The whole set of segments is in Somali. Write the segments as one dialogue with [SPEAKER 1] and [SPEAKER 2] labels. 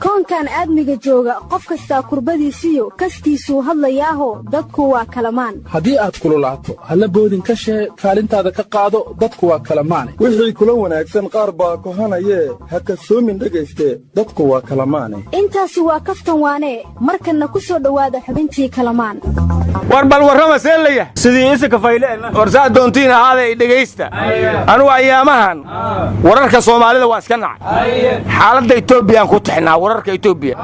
[SPEAKER 1] koonkan aadmiga jooga qof kasta kurbadiisiyo kastiisuu hadlayaaho dadku waa kalamaan
[SPEAKER 2] haddii aad kululaato halla boodin ka shee kaalintaada ka qaado dadku waa kalamaane
[SPEAKER 3] wixii kula wanaagsan qaar baa kohanayee ha kasoomin dhegayste dadku waa kalamaane
[SPEAKER 1] intaasi waa kaftan waanee markanna ku soo dhowaada xubintii kalamaan
[SPEAKER 4] war bal warrama seelaya sidii isika fayleenna warsaa doontiin ahaaday dhegaysta anugu ayaamahan wararka Soomaalida waa iska nacay xaaladda Itoobiya ku tixnaa wararka Itoobiya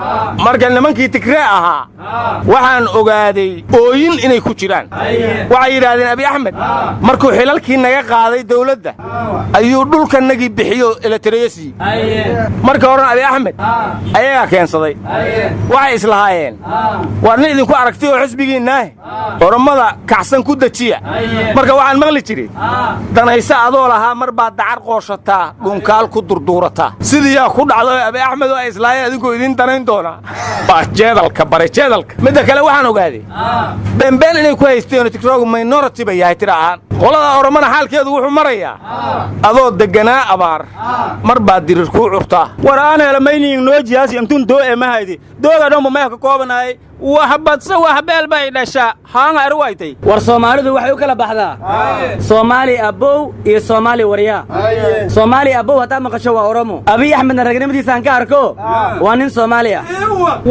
[SPEAKER 4] marka nimankii Tigray ahaa waxaan ogaaday ooyin inay ku jiraan waxay yiraahdeen Abi Ahmed markuu xilalkii naga qaaday dawladda ayuu dhulkanagii bixiyo eletriyasi marka hore Abi Ahmed ayaga keensaday waxay islahaayeen warna idinku aragtay oo xisbigiina oromada kacsan ku dajiya marka waxaan maqli jiray danaysa adoo lahaa mar baad dacar qooshataa dhunkaal ku durduurata sidii yaa ku dhacday Abi Ahmed oo islaayay adinku idin danayn doona jeedalka bare jeedalka mid kale waxaan ogaaday been inay ku haysteen Tigray minority bay yahay tiraan qolada oromana xaalkeedu wuxuu marayaa adoo deganaa abaar mar baad dirir ku curtaa waraan helmaynin noojiyaas intun doo ee ma haydi dooga dhanba ma ka koobanaay waxbadsa waxbeel bay dhasha haan arwaytay
[SPEAKER 5] war Soomaalidu waxay u kala baxdaa Soomaali abow iyo Soomaali wariya Soomaali abow hada maqasho waa Oromo Abi Ahmed ragnimadiisa aan ka arko waa nin Soomaali ah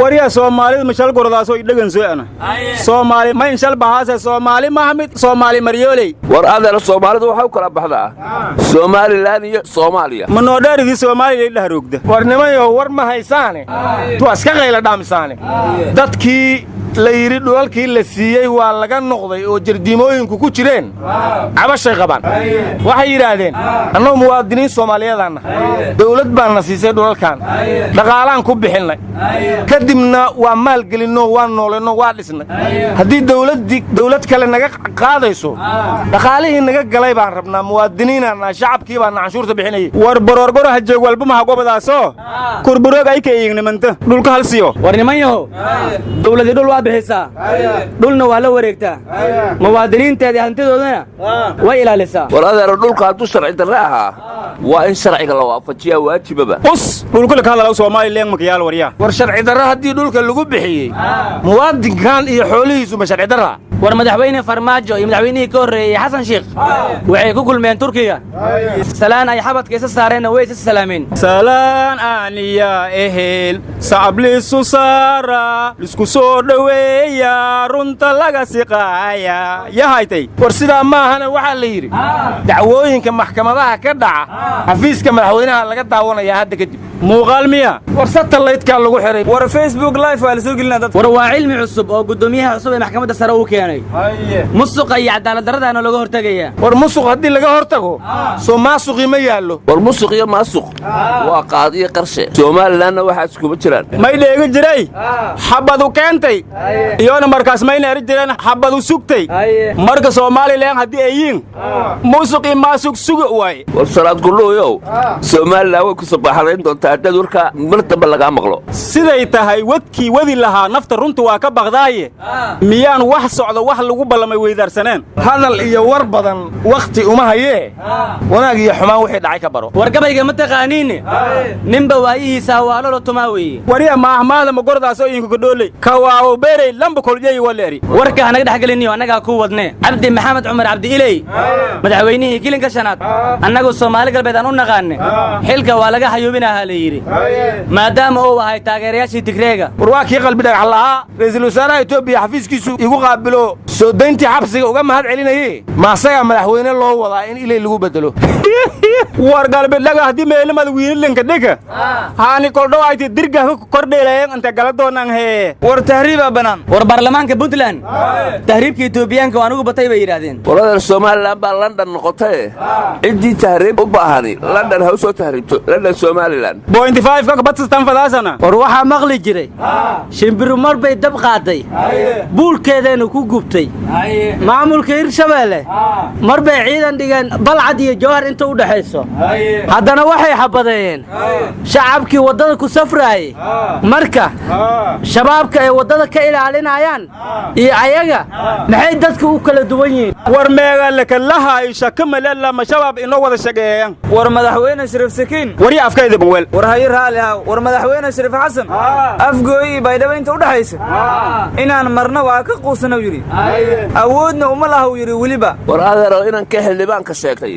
[SPEAKER 4] wariya Soomaalidu mashal gordaas oo dhagan soo ana Soomaali ma inshal bahaasa Soomaali Maxamed Soomaali Maryooley
[SPEAKER 6] war adeer Soomaalidu waxay u kala baxdaa Somaliland iyo Soomaaliya
[SPEAKER 4] ma noo dheeridii Soomaaliya la haroogda war nimayo war ma haysaane tu aska qayla dhaamisaane dadkii la yiri dhulalkii la siiyay waa laga noqday oo jardiimooyinku ku jireen cabashay qabaan waxay yiraahdeen annagu muwaadiniin Soomaaliyeedana dawlad baan na siisay dhulalkan dhaqaalaan ku bixinay kadibna waa maal gelino waa nooleno waa dhisnay hadii dawlad kale naga qaadayso dhaqaalihii naga galay baan rabnaa muwaadiniinana shacabkii baan canshuurta bixinay war barorgoro ha jeeg walba ma gobadaaso kurburoog ay ka yeegnimanta dhulka halsiyo
[SPEAKER 5] war nimanyo dawladii dhul waa bixisa dhulna waa la wareegtaa muwaadiniinteedii hantidoodana way ilaalisaa
[SPEAKER 6] war adeer dhulka haduu sharci darro ahaa waa in sharciga la waafajiyaa waajibaba
[SPEAKER 4] us dhulka ka hadalay Soomaaliland ma yaal wariya war sharci darro hadii dhulka lagu bixiyay muwaadinkan iyo xoolihiisu ma sharci darro
[SPEAKER 5] war madaxweyne Farmaajo iyo madaxweynihii ka horeeyay Xasan Sheekh waxay ku kulmeen Turkiga salaan ay xabadka isa saareen way is salaameen
[SPEAKER 4] salaan aaniya ehel saablis saara isku soo dhaweeya runta laga siqaaya yahaytay war sida ma ahana waxa la yiri dacwooyinka maxkamadaha ka dhaca xafiiska madaxweynaha laga daawanaya hadda kadib muuqaal miya war satellite-ka lagu xiray war Facebook live waa la soo gelinaa dad
[SPEAKER 5] war waa cilmi cusub oo gudoomiyaha cusub ee maxkamadda sare uu keenay musuqa iyo cadaalad darrada laga hortagaya
[SPEAKER 4] war musuq hadii laga hortago Soomaasuqi ma yaalo
[SPEAKER 6] war musuq iyo maasuq waa qaadiye qarshe Soomaaliland waxa isku jiraan
[SPEAKER 4] may dheega jiray xabadu keentay iyona markaas mayna eri jireen xabadu sugtay marka Soomaaliland hadii ay yiin musuq iyo maasuq suga way
[SPEAKER 6] war salaad guluuyo Soomaaliland way ku sabaxayn doontaa dadurka martaba laga maqlo
[SPEAKER 4] siday tahay wadkii wadi lahaa nafta runtu waa ka baqdaaye miyaan wax socdo wax lagu ballamay weydaarsaneen hadal iyo war badan waqti uma hayee wanaag iyo xumaan wixii dhacay ka baro
[SPEAKER 5] war gabayga ma taqaaniin ninba waayihiisa waa loo tumaawi
[SPEAKER 4] wariya ma ahmaada ma gordaas oo idinku dhoolay ka waa beeray lamba koljeey waleeri
[SPEAKER 5] warka anaga dhaxgaliniyo anaga ku wadnay Cabdi Maxamed Umar Cabdi Ilay madaxweynihii kilinka shanaad anagu Soomaali galbeed aan u naqaanay xilka waa laga hayuubinaha la yiri maadaama uu wahay taageerayaashii Tigrayga
[SPEAKER 4] war waa kii qalbi dhagax lahaa ra'iisul wasaaraha Itoobiya xafiiskiisu igu qaabilo soo dayntii xabsiga uga mahad celinayay ma asaga madaxweyne loo wadaa in Ilay lagu bedelo war galbi dhagax hadii meelamada wiilanka dhiga haani koldhow ay dirga kordheelayeen inta gala doonaan hee war tahriiba banaan
[SPEAKER 5] war baarlamaanka Puntland tahriibka Itoobiyaanka waan ugu batay bay yiraahdeen
[SPEAKER 6] walaal Soomaaliland baa London noqotay cidii tahriib u baahani London ha soo tahriibto London Soomaaliland
[SPEAKER 4] 0.5 ka badstan fadaasana
[SPEAKER 5] war waxa maqli jiray shimbir mar bay dab qaaday buulkeedana ku
[SPEAKER 7] gubtay maamulka hirshabeelle mar bay ciidan dhigeen balcad iyo jawhar inta u dhaxayso haddana waxay xabadeeyeen shacabkii waddada ku safraayey marka shabaabka ay waddada ka ilaalinayaan iyo ayaga maxay dadka u kala duwan yihiin
[SPEAKER 4] war meegaalakalaha ay shakamalella ma shabaab inoo wada shageeyaan
[SPEAKER 8] war madaxweyne shariif sakiin
[SPEAKER 4] wari afkayda banweel
[SPEAKER 8] war hayi raali haw war madaxweyne shariif xasan afgooyi baydhabo inta u dhaxaysa inaan marna waa ka quusano yiri awoodna uma laha yiri waliba
[SPEAKER 6] war adeero inaan ka xildhibaan ka sheegtay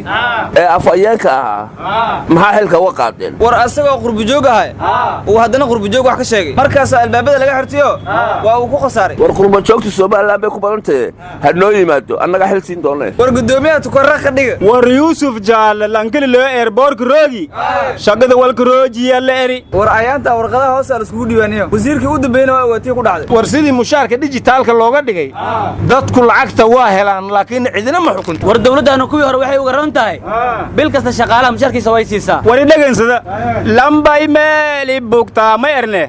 [SPEAKER 6] ee afayeenka ahaa maxaa xilka uga qaadeen
[SPEAKER 8] war asagoo qurbujoog ahay uu haddana qurbujoog wax ka sheegay markaas albaabada laga xirtiyo waa uu ku khasaaray
[SPEAKER 6] war qurbujoogta Soomaaliland bay ku badantahay hadnoo yimaado annaga xil siin doonay
[SPEAKER 8] war gudoomiyaha tukarra ka dhiga
[SPEAKER 4] war Yuusuf Jaal lankali loo airport roogi shaqada walka roojiya la eri
[SPEAKER 8] war ayaanta warqadaha hoos la isku diiwaaniyo wasiirkii u dambeeyna waa watii ku dhacday
[SPEAKER 4] war sidii mushaarka dijitaalka looga dhigay dadku lacagta waa helaan laakiin cidina ma xukunto
[SPEAKER 5] war dawladdaanu kuwii hore waxay uga ron tahay bil kasta shaqaalaha mushaarkiisa way siisaa
[SPEAKER 4] war dhagaysada lambay meeli bugta ma erne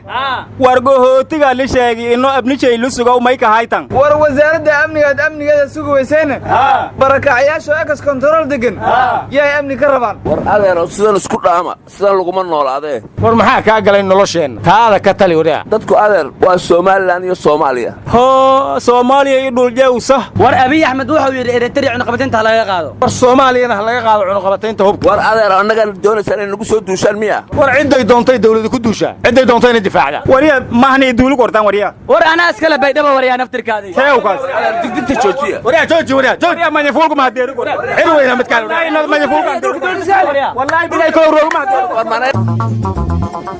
[SPEAKER 4] war gohootiga la sheegay inoo abnijay lu sugo may ka haytan
[SPEAKER 8] war wasaaradda amnigeeda suguweysayna barakacayaasha ekas control degan yaay amni ka rabaan
[SPEAKER 6] war adeero sidan isku dhaama sidan laguma noolaadee
[SPEAKER 4] war maxaa ka galay nolosheen taada ka tali wadaa
[SPEAKER 6] dadku adeer waa Soomaaliland iyo Soomaaliya
[SPEAKER 4] Soomaaliya iyo dhul jeewsa
[SPEAKER 5] war Abiy Ahmed wuxuu yiri Eritrea cunaqabataynta laga qaado
[SPEAKER 4] war Soomaaliyana laga qaado cunaqabataynta hubka
[SPEAKER 6] war adeer annaga doonaysan in lagu soo duushaan miya
[SPEAKER 4] war ciday doontay dawladdu ku duushaa ciday doontay in difaacda wariya maahni duulu qortaan wariya
[SPEAKER 5] war ana iskala baydhaba wariya naftirkaadii
[SPEAKER 6] seewkaas digdigta joojiya
[SPEAKER 4] wariya jooji ma yafuulku ma hadeero xirweyna mid kale ma yafuulku wallahi bilay ko roog ma hadeero
[SPEAKER 6] war